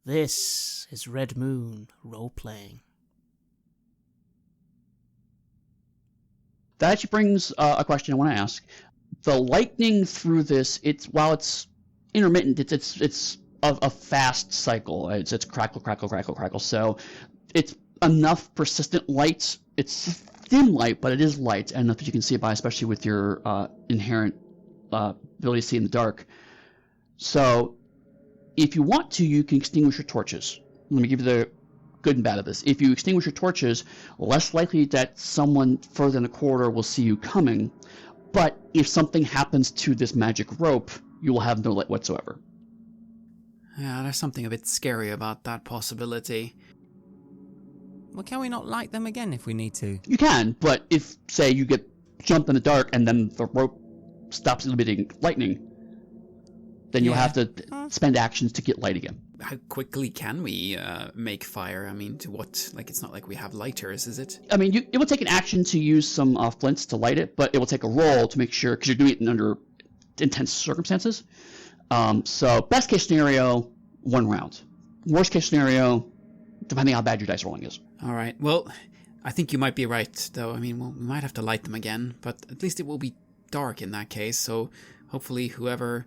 This is Red Moon role-playing. That actually brings a question I want to ask. The lightning through this, while it's intermittent, it's a fast cycle. It's crackle, crackle, crackle, crackle. So it's enough persistent light. It's thin light, but it is light, and enough that you can see it by, especially with your inherent ability to see in the dark. So if you want to, you can extinguish your torches. Let me give you the good and bad of this. If you extinguish your torches, less likely that someone further in the corridor will see you coming. But if something happens to this magic rope, you will have no light whatsoever. Yeah, there's something a bit scary about that possibility. Well, can we not light them again if we need to? You can, but if, say, you get jumped in the dark and then the rope stops emitting lightning, then you'll have to spend actions to get light again. How quickly can we make fire? I mean, to what? Like, it's not like we have lighters, is it? I mean, it will take an action to use some flints to light it, but it will take a roll to make sure, because you're doing it under intense circumstances. So, best case scenario, 1 round. Worst case scenario, depending how bad your dice rolling is. All right. Well, I think you might be right, though. I mean, we might have to light them again, but at least it will be dark in that case. So hopefully whoever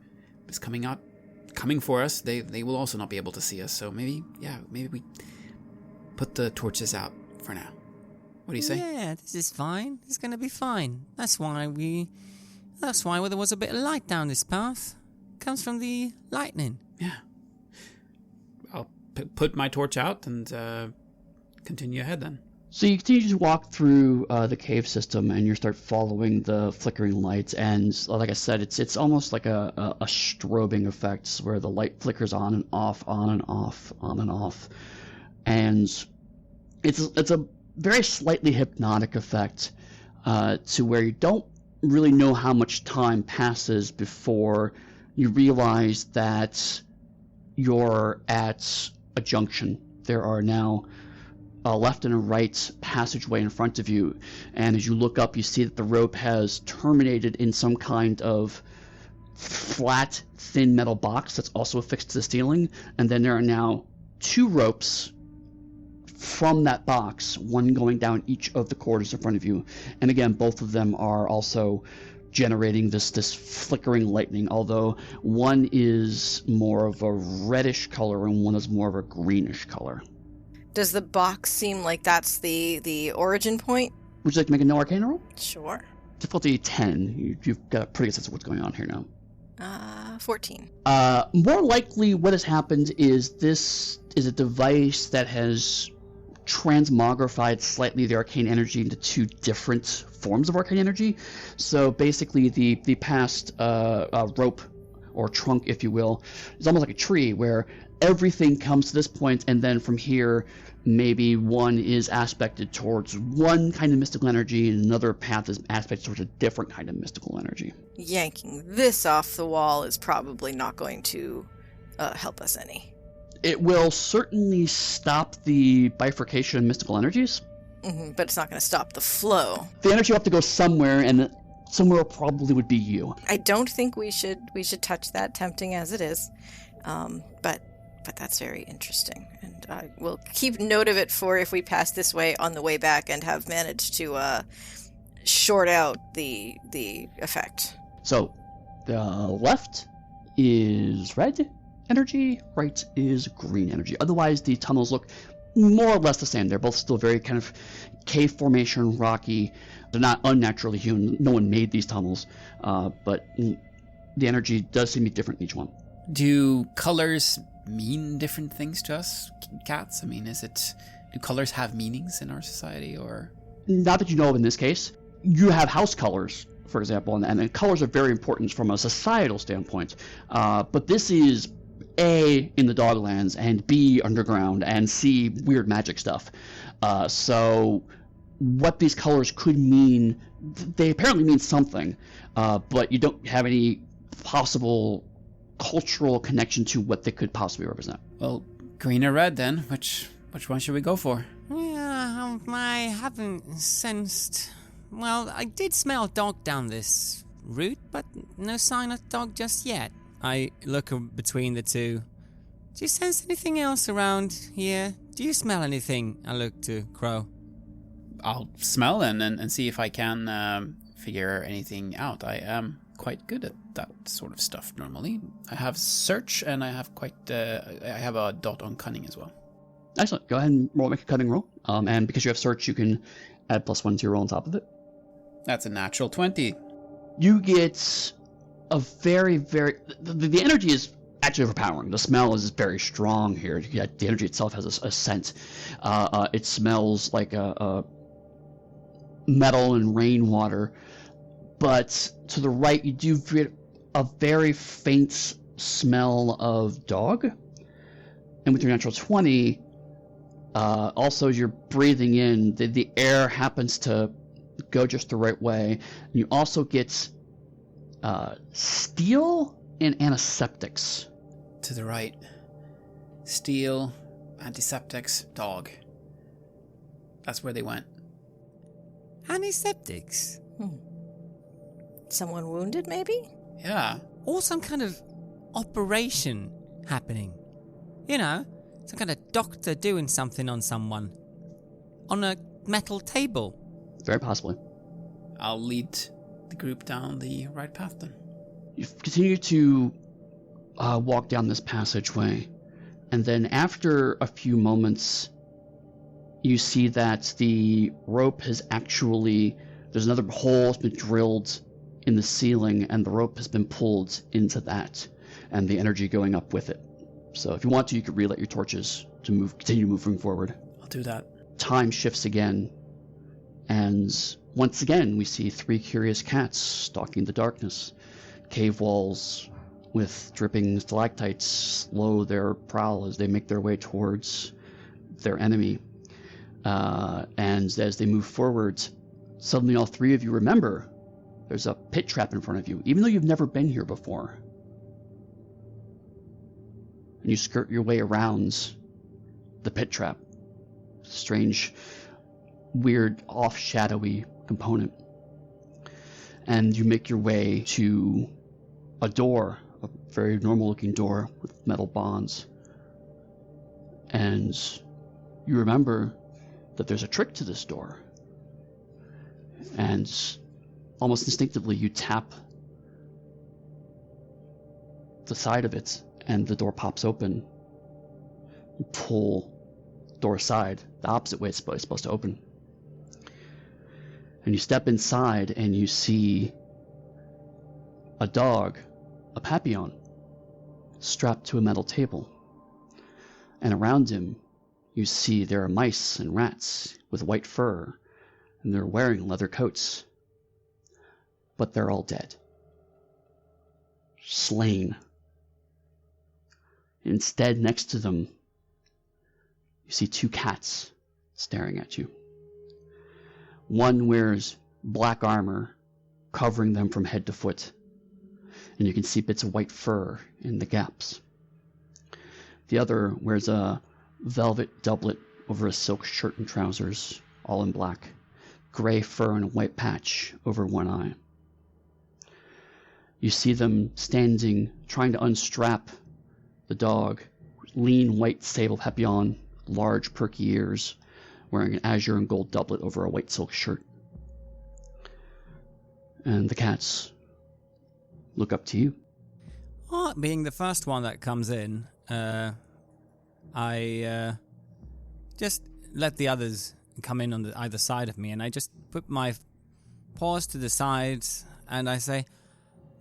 is coming for us, they will also not be able to see us. So maybe we put the torches out for now. What do you say? Yeah, this is fine. It's going to be fine. That's why there was a bit of light down this path. Comes from the lightning. Yeah. I'll put my torch out and continue ahead then. So you continue to walk through the cave system, and you start following the flickering lights. And like I said, it's almost like a strobing effect where the light flickers on and off, on and off, on and off, and it's a very slightly hypnotic effect to where you don't really know how much time passes before you realize that you're at a junction. There are now a left and a right passageway in front of you, and as you look up, you see that the rope has terminated in some kind of flat, thin metal box that's also affixed to the ceiling, and then there are now 2 ropes from that box, one going down each of the corridors in front of you, and again, both of them are also generating this flickering lightning, although one is more of a reddish color and one is more of a greenish color. Does the box seem like that's the origin point? Would you like to make a no arcana roll? Sure. Difficulty 10. You've got a pretty good sense of what's going on here now. 14. More likely what has happened is this is a device that has transmogrified slightly the arcane energy into 2 different forms of arcane energy. So basically the past rope or trunk, if you will, is almost like a tree where everything comes to this point, and then from here maybe one is aspected towards one kind of mystical energy and another path is aspected towards a different kind of mystical energy. Yanking this off the wall is probably not going to help us any. It will certainly stop the bifurcation of mystical energies. But it's not going to stop the flow. The energy will have to go somewhere, and somewhere probably would be you. I don't think we should touch that, tempting as it is. But that's very interesting, and I will keep note of it for if we pass this way on the way back and have managed to short out the effect. So, the left is red energy, right is green energy. Otherwise, the tunnels look more or less the same. They're both still very kind of cave formation, rocky. They're not unnaturally hewn. No one made these tunnels, but the energy does seem to be different in each one. Do colors mean different things to us cats? I mean, do colors have meanings in our society, or? Not that you know of in this case. You have house colors, for example, and colors are very important from a societal standpoint. But this is A, in the Doglands, and B, underground, and C, weird magic stuff. So what these colors could mean, they apparently mean something, but you don't have any possible cultural connection to what they could possibly represent. Well, green or red then? Which one should we go for? Yeah, I haven't sensed... Well, I did smell a dog down this route, but no sign of dog just yet. I look between the two Do you sense anything else around here? Do you smell anything? I look to Crow. I'll smell and see if I can figure anything out. I am quite good at that sort of stuff normally. I have search and I have I have a dot on cunning as well. Excellent. Go ahead and make a cunning roll. And because you have search, you can add +1 to your roll on top of it. That's a natural 20. You get a very, very... The energy is actually overpowering. The smell is very strong here. The energy itself has a scent. It smells like a metal and rainwater. But to the right, you do get a very faint smell of dog. And with your natural 20, also as you're breathing in, the air happens to go just the right way. You also get steel and antiseptics. To the right. Steel, antiseptics, dog. That's where they went. Antiseptics? Someone wounded, maybe? Yeah. Or some kind of operation happening. You know, some kind of doctor doing something on someone. On a metal table. Very possibly. I'll lead the group down the right path then. You continue to walk down this passageway, and then after a few moments, you see that the rope has actually... There's another hole that's been drilled in the ceiling, and the rope has been pulled into that, and the energy going up with it. So if you want to, you could relight your torches to continue moving forward. I'll do that. Time shifts again, and once again we see 3 curious cats stalking the darkness. Cave walls with dripping stalactites slow their prowl as they make their way towards their enemy. And as they move forward, suddenly all 3 of you remember there's a pit trap in front of you, even though you've never been here before. And you skirt your way around the pit trap. Strange, weird, off-shadowy component. And you make your way to a door, a very normal-looking door with metal bonds. And you remember that there's a trick to this door. And almost instinctively you tap the side of it, and the door pops open. You pull the door aside, the opposite way it's supposed to open. And you step inside and you see a dog, a Papillon, strapped to a metal table. And around him you see there are mice and rats with white fur, and they're wearing leather coats. But they're all dead. Slain. Instead, next to them, you see 2 cats staring at you. One wears black armor, covering them from head to foot, and you can see bits of white fur in the gaps. The other wears a velvet doublet over a silk shirt and trousers, all in black, gray fur and a white patch over one eye. You see them standing, trying to unstrap the dog. Lean white sable Papillon, large perky ears, wearing an azure and gold doublet over a white silk shirt. And the cats look up to you. Being the first one that comes in, I just let the others come in on either side of me, and I just put my paws to the sides, and I say,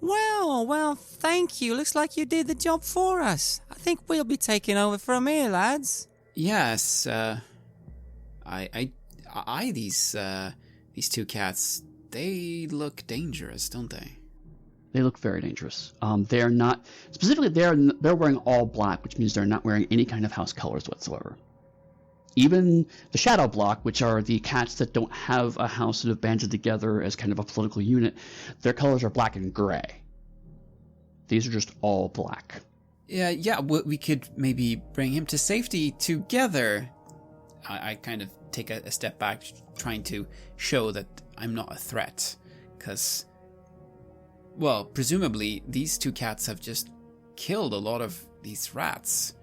Well, thank you. Looks like you did the job for us. I think we'll be taking over from here, lads. Yes, I these 2 cats. They look dangerous, don't they? They look very dangerous. They're not... Specifically, they're wearing all black, which means they're not wearing any kind of house colors whatsoever. Even the Shadow Block, which are the cats that don't have a house that have banded together as kind of a political unit, their colors are black and gray. These are just all black. Yeah, we could maybe bring him to safety together. I kind of take a step back, trying to show that I'm not a threat. Because, well, presumably these 2 cats have just killed a lot of these rats.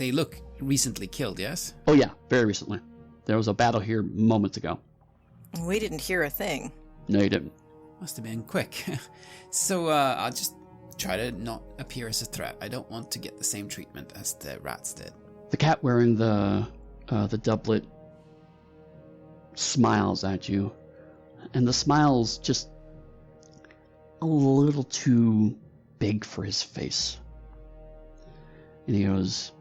they look recently killed, yes? Oh yeah, very recently. There was a battle here moments ago. We didn't hear a thing. No, you didn't. Must have been quick. So I'll just try to not appear as a threat. I don't want to get the same treatment as the rats did. The cat wearing the doublet smiles at you, and the smile's just a little too big for his face. And he goes,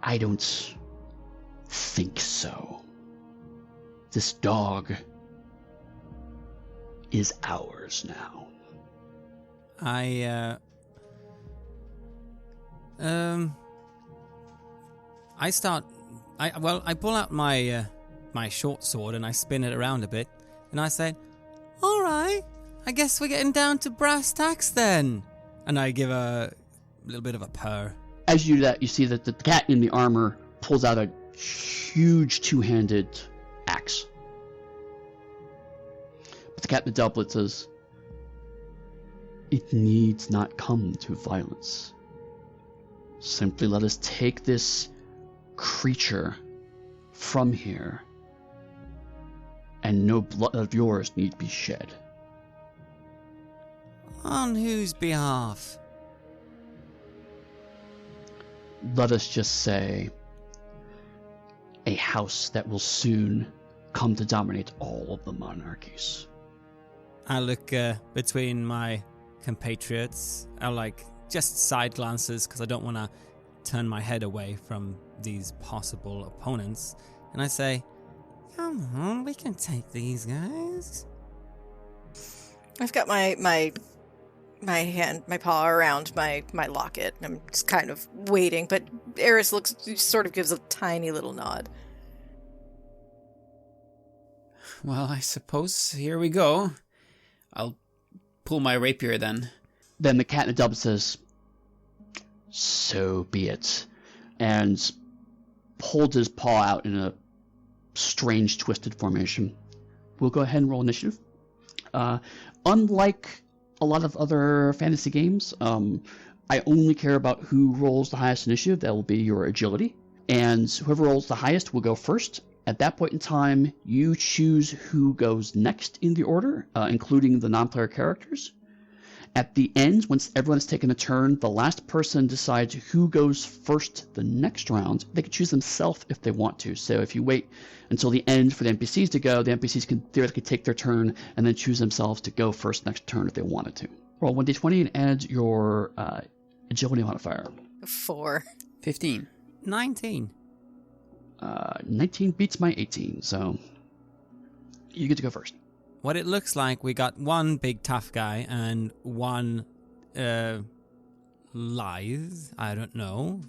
I don't think so. This dog is ours now. I pull out my my short sword and I spin it around a bit, and I say, "All right, I guess we're getting down to brass tacks then." And I give a little bit of a purr. As you do that, you see that the cat in the armor pulls out a huge two-handed axe. But the cat in the doublet says, it needs not come to violence. Simply let us take this creature from here, and no blood of yours need be shed. On whose behalf? Let us just say, a house that will soon come to dominate all of the monarchies. I look between my compatriots. I just side glances because I don't want to turn my head away from these possible opponents. And I say, come on, we can take these guys. I've got my paw around my locket. I'm just kind of waiting, but Eris sort of gives a tiny little nod. Well, I suppose here we go. I'll pull my rapier then. Then the cat in the doublet says, so be it, and pulled his paw out in a strange twisted formation. We'll go ahead and roll initiative. Unlike a lot of other fantasy games, I only care about who rolls the highest initiative. That will be your agility. And whoever rolls the highest will go first. At that point in time, you choose who goes next in the order, including the non-player characters. At the end, once everyone has taken a turn, the last person decides who goes first the next round. They can choose themselves if they want to. So if you wait until the end for the NPCs to go, the NPCs can theoretically take their turn and then choose themselves to go first next turn if they wanted to. Roll 1d20 and add your agility modifier. 4. 15. 19. 19 beats my 18, so you get to go first. What it looks like, we got one big tough guy and one lithe, I don't know,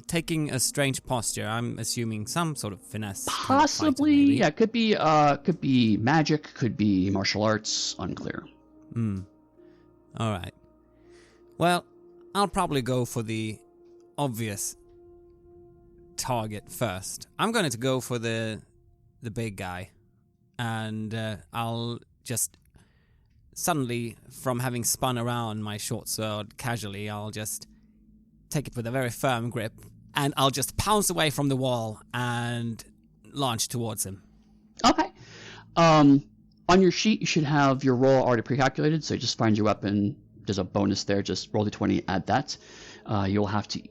taking a strange posture. I'm assuming some sort of finesse. Possibly, kind of fighter, yeah. Could be magic, could be martial arts. Unclear. All right. Well, I'll probably go for the obvious target first. I'm going to go for the big guy, and I'll just suddenly, from having spun around my short sword casually, I'll just take it with a very firm grip, and I'll just pounce away from the wall and launch towards him. Okay. On your sheet, you should have your roll already pre-calculated, so just find your weapon. There's a bonus there. Just roll the 20, add that. You'll have to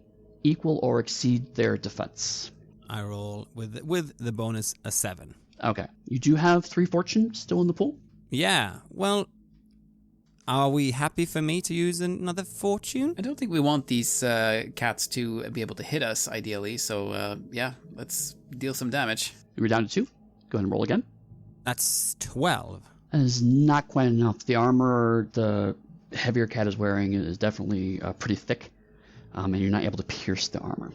equal or exceed their defense. I roll with the bonus a 7. Okay. You do have 3 fortune still in the pool? Yeah. Well, are we happy for me to use another fortune? I don't think we want these cats to be able to hit us, ideally. So, yeah, let's deal some damage. You were down to 2. Go ahead and roll again. That's 12. That is not quite enough. The armor the heavier cat is wearing is definitely pretty thick, and you're not able to pierce the armor.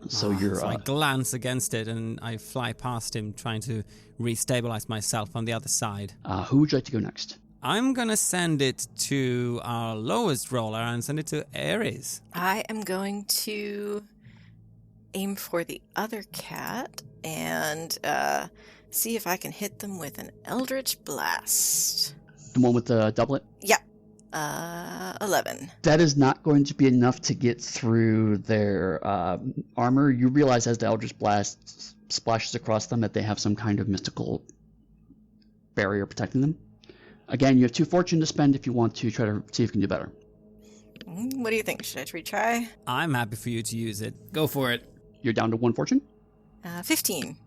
So So I glance against it and I fly past him, trying to restabilize myself on the other side. Who would you like to go next? I'm gonna send it to our lowest roller and send it to Ares. I am going to aim for the other cat and see if I can hit them with an Eldritch Blast. The one with the doublet? Yep. 11. That is not going to be enough to get through their armor. You realize as the Eldritch Blast splashes across them that they have some kind of mystical barrier protecting them. Again, you have 2 fortune to spend if you want to try to see if you can do better. What do you think? Should I retry? I'm happy for you to use it. Go for it. You're down to 1 fortune? 15.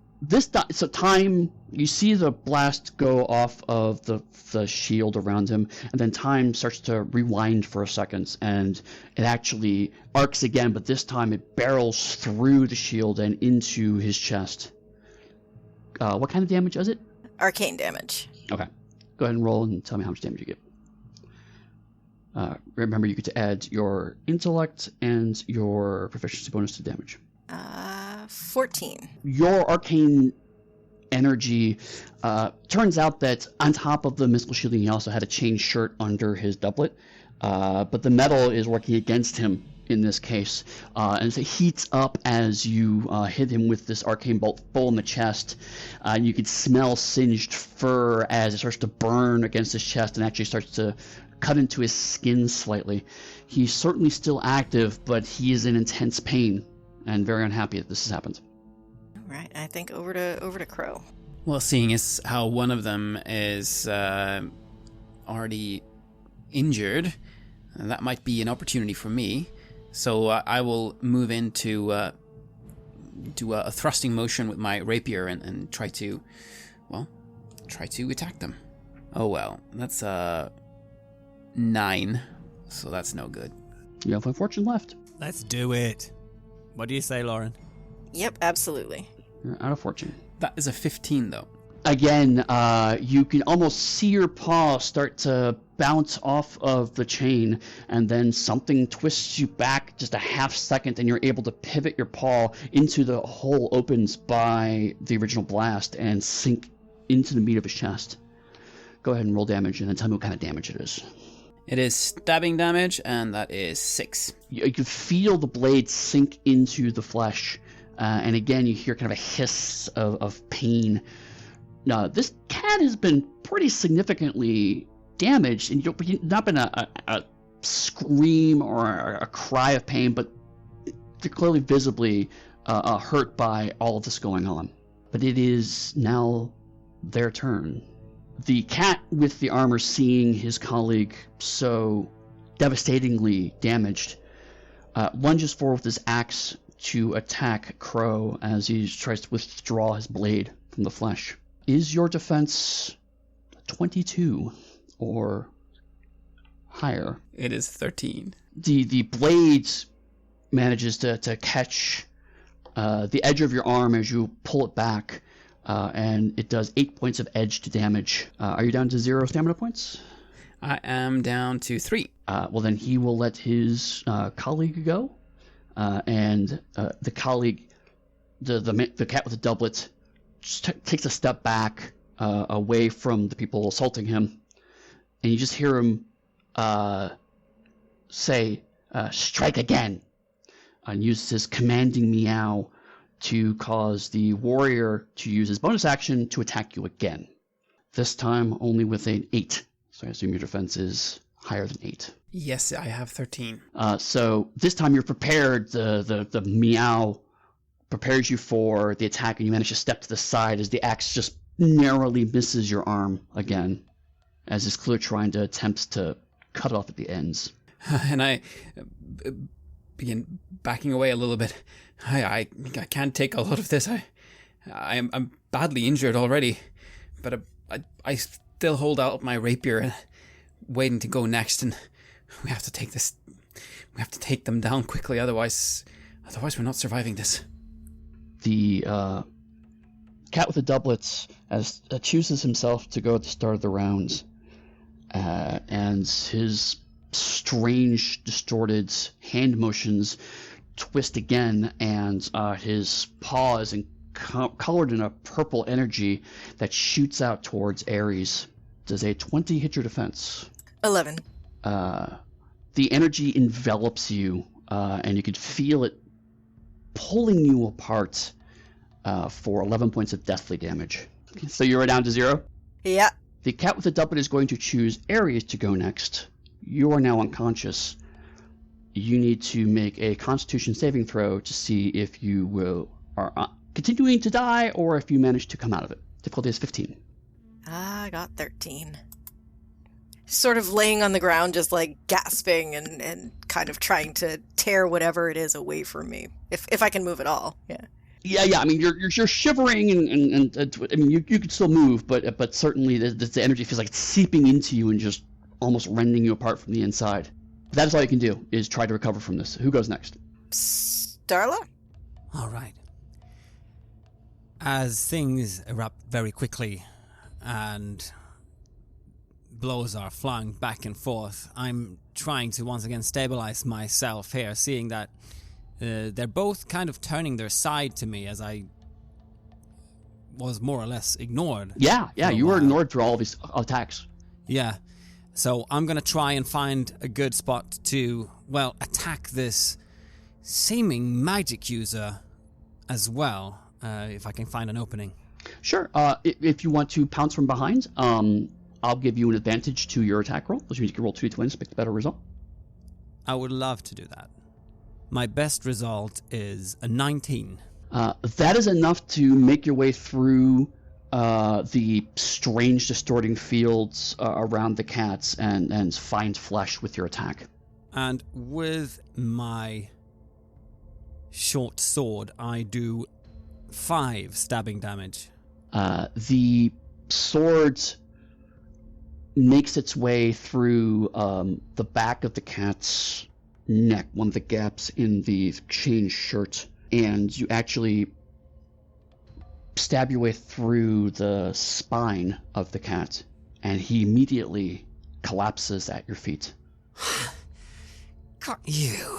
So time, you see the blast go off of the shield around him, and then time starts to rewind for a second, and it actually arcs again, but this time it barrels through the shield and into his chest. What kind of damage is it? Arcane damage. Okay. Go ahead and roll and tell me how much damage you get. Remember, you get to add your intellect and your proficiency bonus to damage. 14. Your arcane energy turns out that on top of the mystical shielding, he also had a chain shirt under his doublet, but the metal is working against him in this case, and so it heats up as you hit him with this arcane bolt full in the chest. You can smell singed fur as it starts to burn against his chest and actually starts to cut into his skin slightly. He's certainly still active, but he is in intense pain and very unhappy that this has happened. All right, I think over to Crow. Well, seeing as how one of them is already injured, that might be an opportunity for me. So I will move into do a thrusting motion with my rapier and try to attack them. Oh well, that's 9, so that's no good. You have 1 fortune left. Let's do it. What do you say, Lauren? Yep, absolutely. You're out of fortune. That is a 15, though. Again, you can almost see your paw start to bounce off of the chain, and then something twists you back just a half second, and you're able to pivot your paw into the hole opened by the original blast and sink into the meat of his chest. Go ahead and roll damage, and then tell me what kind of damage it is. It is stabbing damage, and that is 6. You can feel the blade sink into the flesh, and again, you hear kind of a hiss of pain. Now, this cat has been pretty significantly damaged, and you've not been a scream or a cry of pain, but they're clearly visibly hurt by all of this going on. But it is now their turn. The cat with the armor, seeing his colleague so devastatingly damaged, lunges forward with his axe to attack Crow as he tries to withdraw his blade from the flesh. Is your defense 22 or higher? It is 13. The blade manages to catch the edge of your arm as you pull it back, and it does 8 points of edge damage. Are you down to 0 stamina points? I am down to 3. Well, then he will let his colleague go, and the colleague, the cat with the doublet, just takes a step back away from the people assaulting him, and you just hear him say, "Strike again," and uses his commanding meow to cause the warrior to use his bonus action to attack you again. This time only with an 8. So I assume your defense is higher than 8. Yes, I have 13. So this time you're prepared. The meow prepares you for the attack, and you manage to step to the side as the axe just narrowly misses your arm again, as it's clear trying to attempt to cut off at the ends. And I begin backing away a little bit. I can't take a lot of this. I'm badly injured already, but I still hold out my rapier, waiting to go next. And we have to take this. We have to take them down quickly, otherwise we're not surviving this. The cat with the doublets chooses himself to go at the start of the round, and his strange, distorted hand motions twist again, and his paw is colored in a purple energy that shoots out towards Ares. Does a 20 hit your defense? 11. The energy envelops you, and you could feel it pulling you apart for 11 points of deathly damage. So you're down to 0? Yeah. The cat with the doublet is going to choose Ares to go next. you are now unconscious. You need to make a Constitution saving throw to see if you are continuing to die or if you manage to come out of it. Difficulty is 15. I got 13. Sort of laying on the ground, just like gasping and kind of trying to tear whatever it is away from me, if I can move at all. Yeah. Yeah. I mean, you're shivering, and I mean, you could still move, but certainly the energy feels like it's seeping into you and just almost rending you apart from the inside. That is all you can do, is try to recover from this. Who goes next? Darla? All right. As things erupt very quickly and blows are flung back and forth, I'm trying to once again stabilize myself here, seeing that they're both kind of turning their side to me as I was more or less ignored. Yeah, you were ignored through all of these attacks. Yeah. So I'm going to try and find a good spot to, well, attack this seeming magic user as well, if I can find an opening. Sure. If you want to pounce from behind, I'll give you an advantage to your attack roll, which means you can roll 2 twins to pick the better result. I would love to do that. My best result is a 19. That is enough to make your way through the strange distorting fields around the cats and find flesh with your attack. And with my short sword, I do 5 stabbing damage. The sword makes its way through the back of the cat's neck, one of the gaps in the chain shirt, and you actually stab your way through the spine of the cat, and he immediately collapses at your feet. Got you.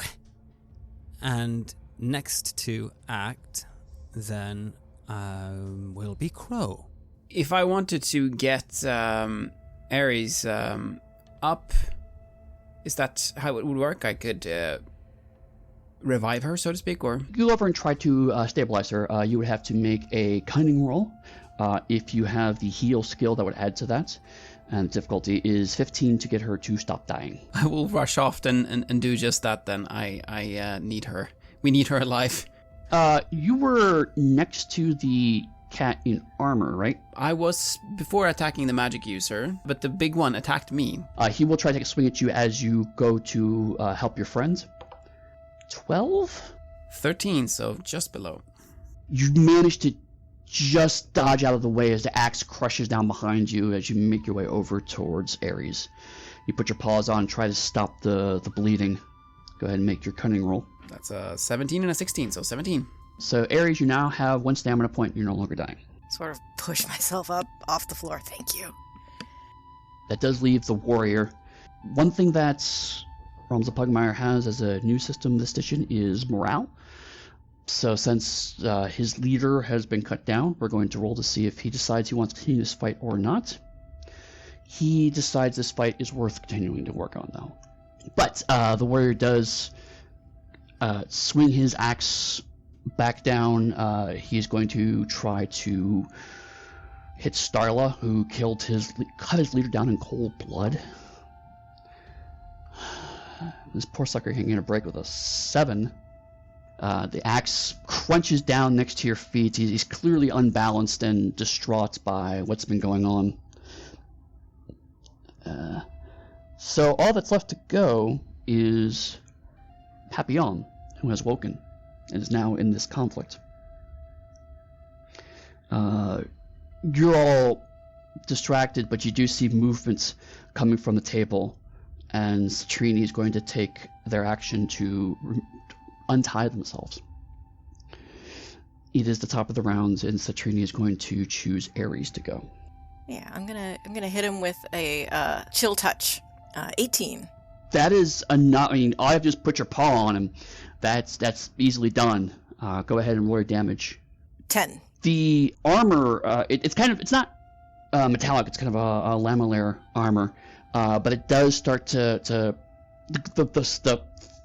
And next to act, then, will be Crow. If I wanted to get Ares up, is that how it would work? I could revive her, so to speak, or? You go over and try to stabilize her. You would have to make a cunning roll. If you have the heal skill, that would add to that. And difficulty is 15 to get her to stop dying. I will rush off and do just that then. I need her. We need her alive. You were next to the cat in armor, right? I was before attacking the magic user, but the big one attacked me. He will try to take a swing at you as you go to help your friend. 12? 13, so just below. You manage to just dodge out of the way as the axe crushes down behind you as you make your way over towards Ares. You put your paws on, try to stop the bleeding. Go ahead and make your cunning roll. That's a 17 and a 16, so 17. So Ares, you now have 1 stamina point. You're no longer dying. Sort of push myself up off the floor. Thank you. That does leave the warrior. One thing that Realms of Pugmire has as a new system this edition is morale. So since his leader has been cut down, we're going to roll to see if he decides he wants to continue this fight or not. He decides this fight is worth continuing to work on, though. But the warrior does swing his axe back down. He's going to try to hit Starla, who cut his leader down in cold blood. This poor sucker can't get a break with a 7. The axe crunches down next to your feet. He's clearly unbalanced and distraught by what's been going on. So all that's left to go is Papillon, who has woken and is now in this conflict. You're all distracted, but you do see movements coming from the table, and Citrini is going to take their action to untie themselves. It is the top of the round, and Citrini is going to choose Ares to go. Yeah, I'm gonna hit him with a chill touch. 18. That is enough. I mean, all I have to just put your paw on him. That's easily done. Go ahead and roll your damage. 10. The armor, it's not metallic. It's kind of a lamellar armor, but it does start to the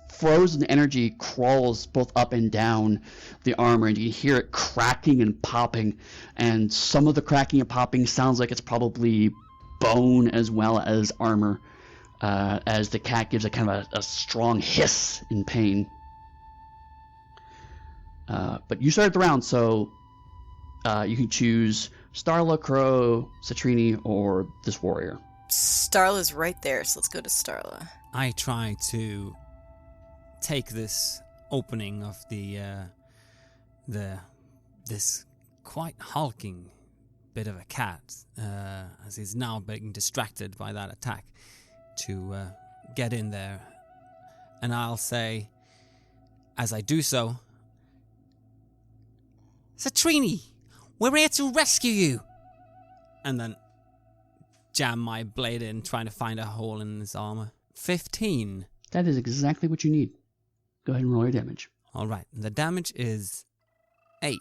frozen energy crawls both up and down the armor, and you hear it cracking and popping, and some of the cracking and popping sounds like it's probably bone as well as armor. as the cat gives a kind of a strong hiss in pain. But you started the round, so you can choose Starla, Crow, Citrini, or this warrior. Starla's right there, so let's go to Starla. I try to take this opening of this quite hulking bit of a cat, as he's now being distracted by that attack, to get in there. And I'll say, as I do so, Citrini, we're here to rescue you! And then jam my blade in, trying to find a hole in his armor. 15. That is exactly what you need. Go ahead and roll your damage. Alright, the damage is 8.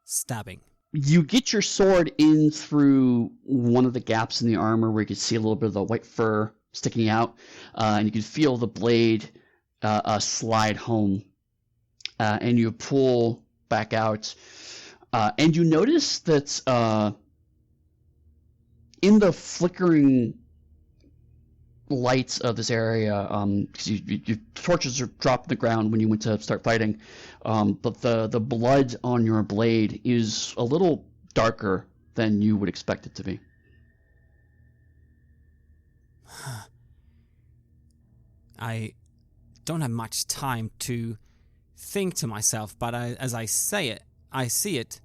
Stabbing. You get your sword in through one of the gaps in the armor where you can see a little bit of the white fur sticking out, and you can feel the blade slide home. And you pull back out, and you notice that in the flickering lights of this area, because your torches are dropped on the ground when you went to start fighting, but the blood on your blade is a little darker than you would expect it to be. I don't have much time to think to myself, but as I see it,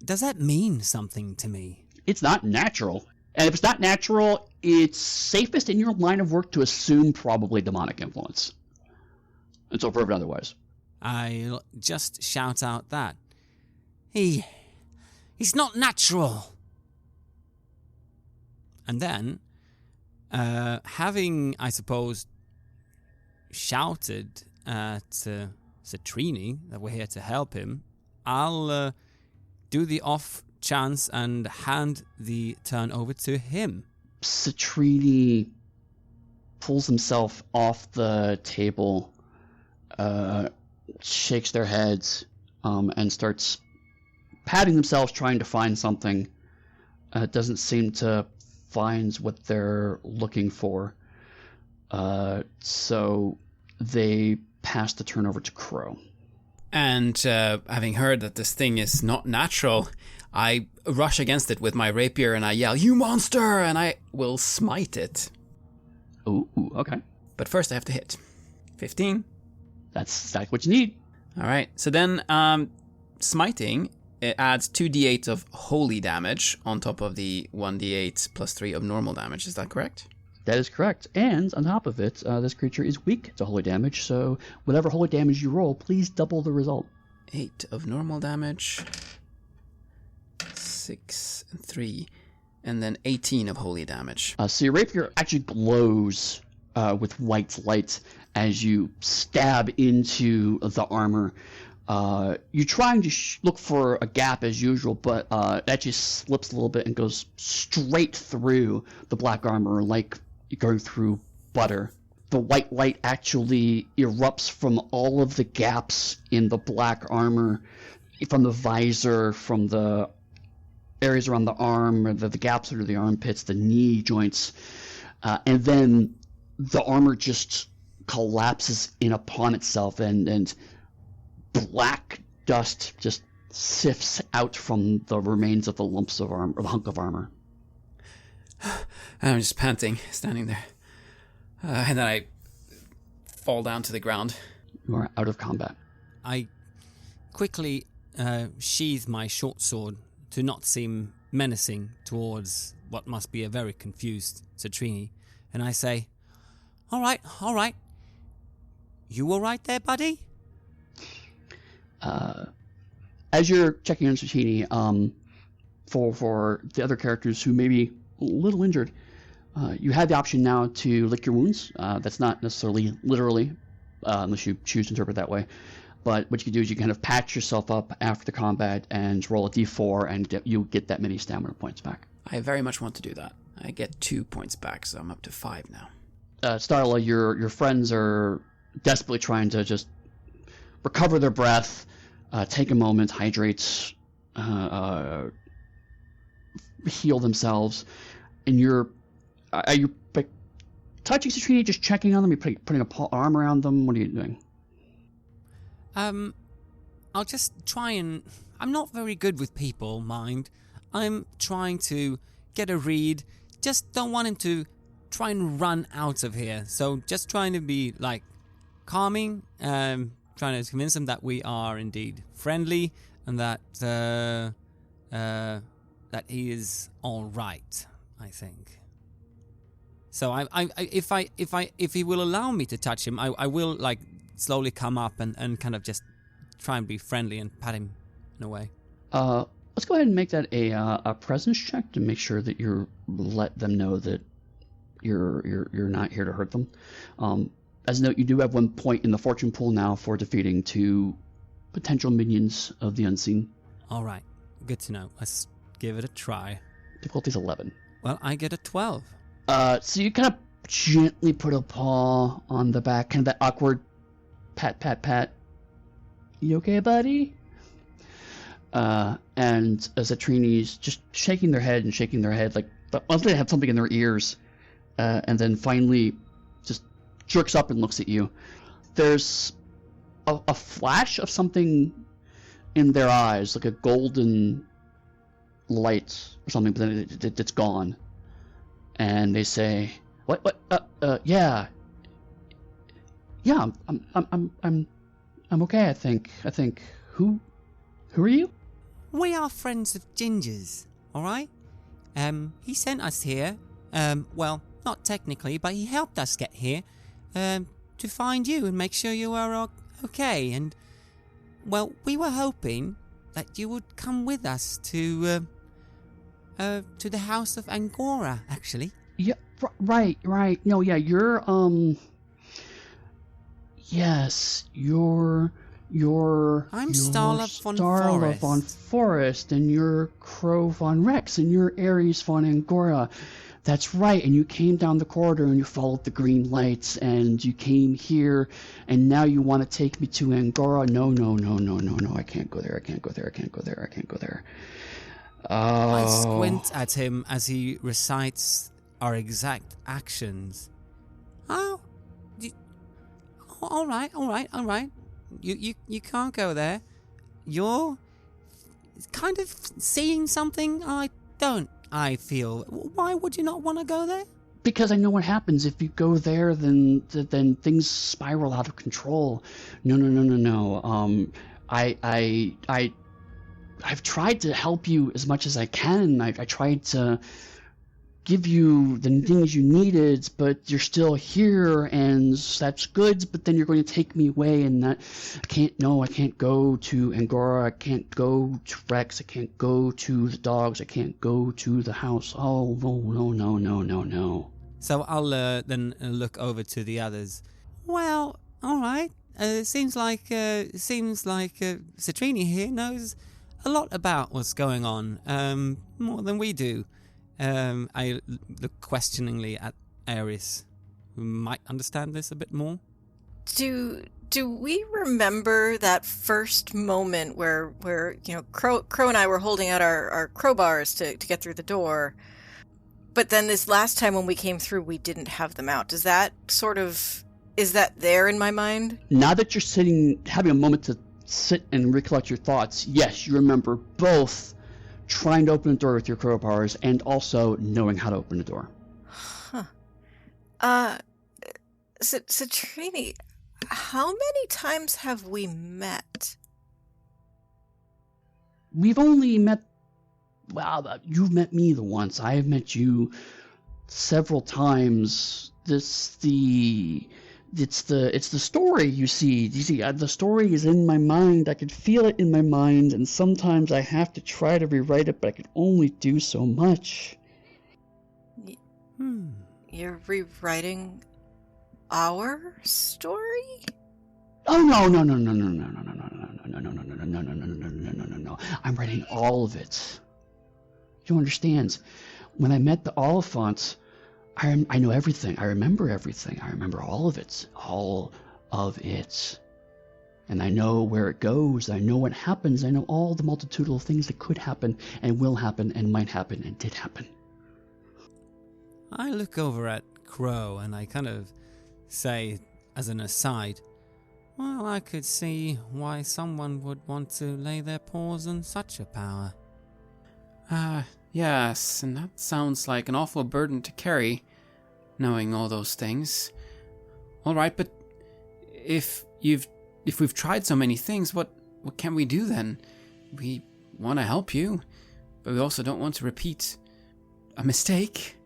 does that mean something to me? It's not natural. And if it's not natural, it's safest in your line of work to assume probably demonic influence. Until proven otherwise. I just shout out that. He's not natural. And then, having, I suppose, shouted at Citrini that we're here to help him, I'll do the off chance and hand the turn over to him. Citrini pulls himself off the table, shakes their heads, and starts patting themselves, trying to find something. Doesn't seem to find what they're looking for. So they pass the turn over to Crow. And having heard that this thing is not natural, I rush against it with my rapier and I yell, "You monster!" and I will smite it. Ooh, okay. But first I have to hit. 15. That's exactly what you need. Alright, so then smiting, it adds 2d8 of holy damage on top of the 1d8 plus 3 of normal damage. Is that correct? That is correct. And on top of it, this creature is weak to holy damage, so whatever holy damage you roll, please double the result. 8 of normal damage, 6 and 3, and then 18 of holy damage. So your rapier actually glows with white light as you stab into the armor. You're trying to look for a gap as usual, but that just slips a little bit and goes straight through the black armor like going through butter. The white light actually erupts from all of the gaps in the black armor, from the visor, from the areas around the arm, or the gaps under the armpits, the knee joints, and then the armor just collapses in upon itself, and black dust just sifts out from the remains of the lumps of armor, or the hunk of armor. I'm just panting, standing there. And then I fall down to the ground. You are out of combat. I quickly sheathe my short sword to not seem menacing towards what must be a very confused Citrini, and I say, all right. You all right there, buddy? As you're checking on Citrini, for the other characters who may be a little injured, you have the option now to lick your wounds. That's not necessarily literally, unless you choose to interpret that way. But what you can do is you kind of patch yourself up after the combat and roll a d4, and you get that many stamina points back. I very much want to do that. I get 2 points back, so I'm up to 5 now. Starla, your friends are desperately trying to just recover their breath, take a moment, hydrate, heal themselves, and are you like touching Citrini, just checking on them? You putting a arm around them? What are you doing? I'll just try and... I'm not very good with people, mind. I'm trying to get a read. Just don't want him to try and run out of here. So just trying to be, like, calming, trying to convince him that we are indeed friendly and that he is all right, I think. So if he will allow me to touch him, I will, like, slowly come up and kind of just try and be friendly and pat him in a way. Let's go ahead and make that a presence check to make sure that you're let them know that you're not here to hurt them. As a note, you do have 1 point in the fortune pool now for defeating 2 potential minions of the unseen. All right, good to know. Let's give it a try. Difficulty's 11. Well, I get a 12. So you kind of gently put a paw on the back, kind of that awkward pat, pat, pat. You okay, buddy? And Citrini's just shaking their head, like they have something in their ears, and then finally just jerks up and looks at you. There's a flash of something in their eyes, like a golden light or something, but then it's gone. And they say, "What? Yeah, I'm okay. I think. Who are you?" We are friends of Ginger's, all right? He sent us here. Well, not technically, but he helped us get here. To find you and make sure you are okay. And, well, we were hoping that you would come with us to the house of Angora, actually. Yeah, right. No, yeah, yes, you're Starla von Forest, and you're Crow von Rex, and you're Ares von Angora. That's right, and you came down the corridor and you followed the green lights and you came here, and now you want to take me to Angora. No, I can't go there. I squint at him as he recites our exact actions. Oh, all right. You can't go there. You're kind of seeing something I don't, I feel. Why would you not want to go there? Because I know what happens if you go there. Then things spiral out of control. No. I've tried to help you as much as I can. I tried to give you the things you needed, but you're still here, and that's good, but then you're going to take me away, and that I can't go to Angora, I can't go to Rex, I can't go to the dogs, I can't go to the house. Oh, no. So I'll then look over to the others. Well, all right. Seems like Citrini here knows a lot about what's going on, more than we do. I look questioningly at Ares, who might understand this a bit more. Do we remember that first moment where Crow and I were holding out our crowbars to get through the door, but then this last time when we came through we didn't have them out? Is that there in my mind? Now that you're having a moment to sit and recollect your thoughts, yes, you remember both trying to open a door with your crowbars and also knowing how to open a door. Citrini, how many times have we met? We've only met... Well, you've met me the once. I have met you several times. It's the story, you see. The story is in my mind. I can feel it in my mind, and sometimes I have to try to rewrite it, but I can only do so much. You're rewriting our story? Oh, no. I'm writing all of it. You don't understand. When I met the Oliphant, I know everything. I remember everything. I remember all of it. All of it. And I know where it goes. I know what happens. I know all the multitudinal things that could happen and will happen and might happen and did happen. I look over at Crow and I kind of say, as an aside, well, I could see why someone would want to lay their paws on such a power. Yes, and that sounds like an awful burden to carry, knowing all those things. All right, but if we've tried so many things, what can we do then? We want to help you, but we also don't want to repeat a mistake.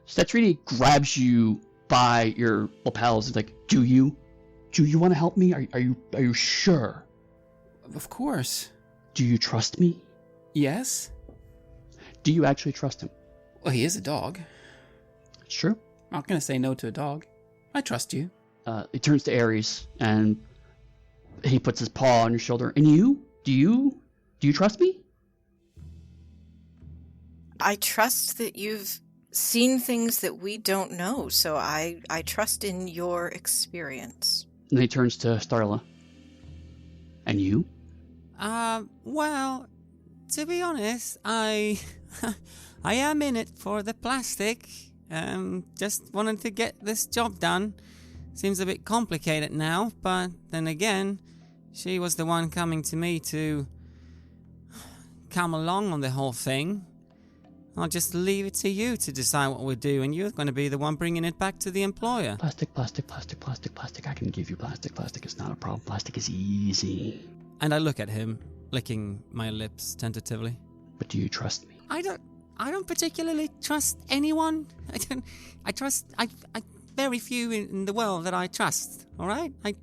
Cetrini grabs you by your lapels and is like, do you want to help me? Are you sure? Of course. Do you trust me? Yes. Do you actually trust him? Well, he is a dog. It's true. I'm not going to say no to a dog. I trust you. He turns to Ares and he puts his paw on your shoulder. And you? Do you trust me? I trust that you've seen things that we don't know, so I trust in your experience. And he turns to Starla. And you? Well, to be honest, I am in it for the plastic. Just wanted to get this job done. Seems a bit complicated now, but then again, she was the one coming to me to come along on the whole thing. I'll just leave it to you to decide what we do, and you're going to be the one bringing it back to the employer. Plastic. I can give you plastic. Plastic is not a problem. Plastic is easy. And I look at him, licking my lips tentatively. But do you trust me? I don't particularly trust anyone. I trust very few in the world that I trust, all right? I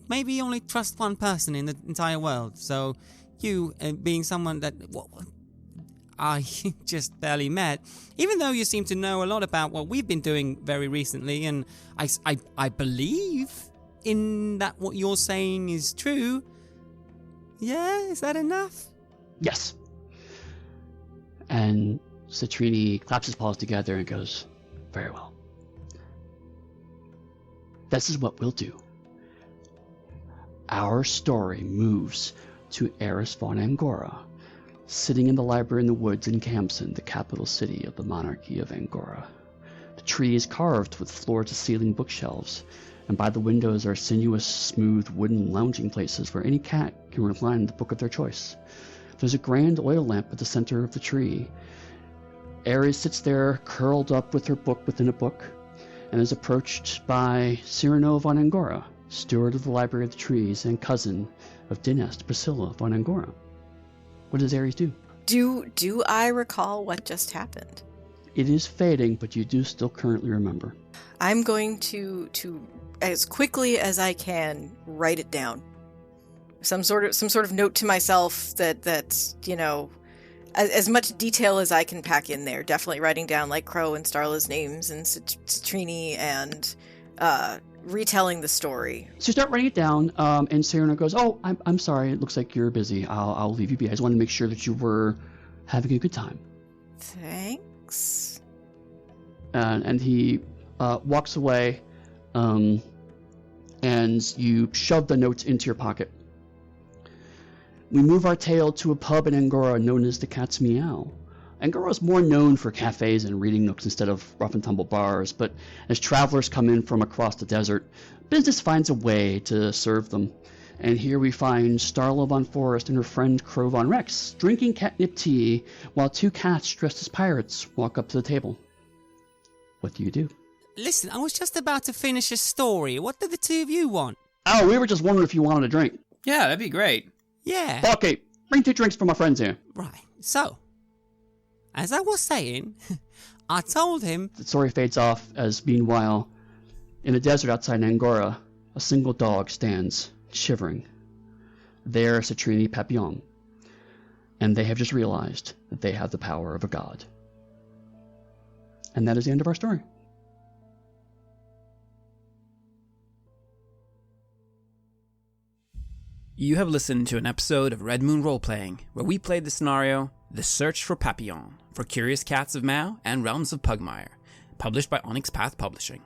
maybe only trust one person in the entire world. So you, being someone that I just barely met, even though you seem to know a lot about what we've been doing very recently, and I believe in that what you're saying is true. Yeah, is that enough? Yes. And Cetrini claps his paws together and goes, very well. This is what we'll do. Our story moves to Eris von Angora, sitting in the library in the woods in Thomson, the capital city of the monarchy of Angora. The tree is carved with floor-to-ceiling bookshelves, and by the windows are sinuous, smooth wooden lounging places where any cat can recline the book of their choice. There's a grand oil lamp at the center of the tree. Ares sits there, curled up with her book within a book, and is approached by Cyrano von Angora, steward of the Library of the Trees and cousin of Dynast Priscilla von Angora. What does Ares do? Do I recall what just happened? It is fading, but you do still currently remember. I'm going to as quickly as I can write it down. Some sort of note to myself that's as much detail as I can pack in there. Definitely writing down like Crow and Starla's names and Cetrini and retelling the story. So you start writing it down, and Cyrano goes, "Oh, I'm sorry. It looks like you're busy. I'll leave you be. I just wanted to make sure that you were having a good time." Thanks. And he walks away, and you shove the notes into your pocket. We move our tale to a pub in Angora known as the Cat's Meow. Angora is more known for cafes and reading nooks instead of rough-and-tumble bars, but as travelers come in from across the desert, business finds a way to serve them. And here we find Starla von Forest and her friend Crow von Rex drinking catnip tea while two cats dressed as pirates walk up to the table. What do you do? Listen, I was just about to finish a story. What do the two of you want? Oh, we were just wondering if you wanted a drink. Yeah, that'd be great. Yeah. Okay, bring 2 drinks for my friends here. Right. So, as I was saying, I told him... The story fades off as, meanwhile, in the desert outside Angora, a single dog stands, shivering. There, Cetrini Papillon. And they have just realized that they have the power of a god. And that is the end of our story. You have listened to an episode of Red Moon Roleplaying, where we played the scenario The Search for Papillon for Curious Cats of Mao and Realms of Pugmire, published by Onyx Path Publishing.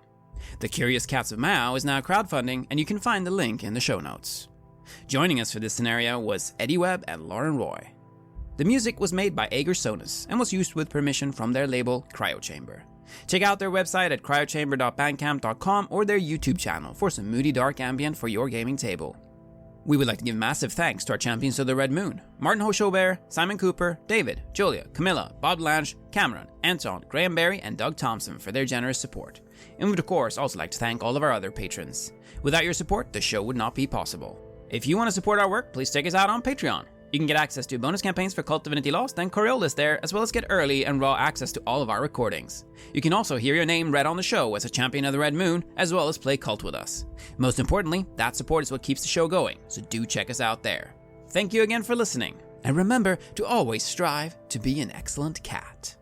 The Curious Cats of Mao is now crowdfunding, and you can find the link in the show notes. Joining us for this scenario was Eddy, Webb, and Lauren Roy. The music was made by Ager Sonus and was used with permission from their label Crowdfunder. Check out their website at crowdchamber.bandcamp.com or their YouTube channel for some moody dark ambient for your gaming table. We would like to give massive thanks to our champions of the Red Moon, Martin Heuschober, Simon Cooper, David, Julia, Camilla, Bob Lange, Cameron, Antxon, Graham Barey, and Doug Thomson for their generous support. And we would of course also like to thank all of our other patrons. Without your support, the show would not be possible. If you want to support our work, please check us out on Patreon. You can get access to bonus campaigns for Cult Divinity Lost and Coriolis there, as well as get early and raw access to all of our recordings. You can also hear your name read on the show as a champion of the Red Moon, as well as play Cult with us. Most importantly, that support is what keeps the show going, so do check us out there. Thank you again for listening, and remember to always strive to be an excellent cat.